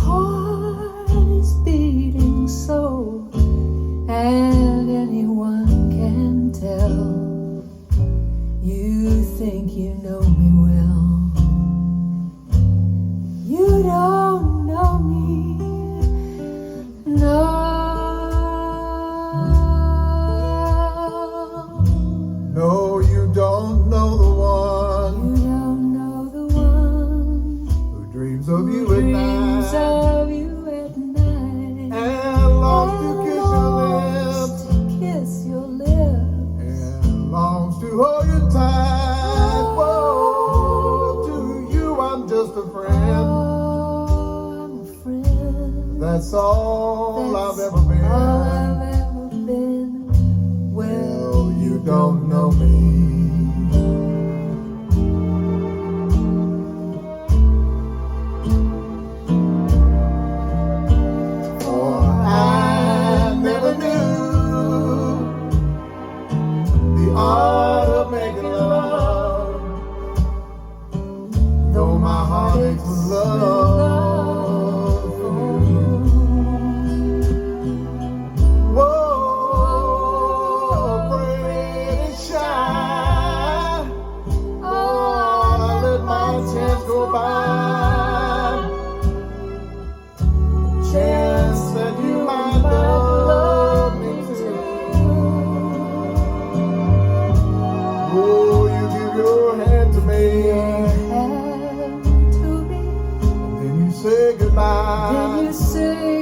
heart is beating so, and anyone can tell. You think you know me well. You don't know me, no. No, you don't know the one. You don't know the one Who dreams of you at dreams night. of you at night. And longs to kiss your Longs lips. to kiss your lips. And longs to hold you tight. Whoa, to you I'm just a friend. Oh, I'm a friend. That's all That's I've ever been. all I've ever been. Well, you don't know me. For I never knew the art of making love, though my heart aches with love for you. Whoa, pretty shy. Oh, I let my chance go by. Chance that you might love me too. Oh, you give your hand to me, Hand to me. then you say goodbye. Then you say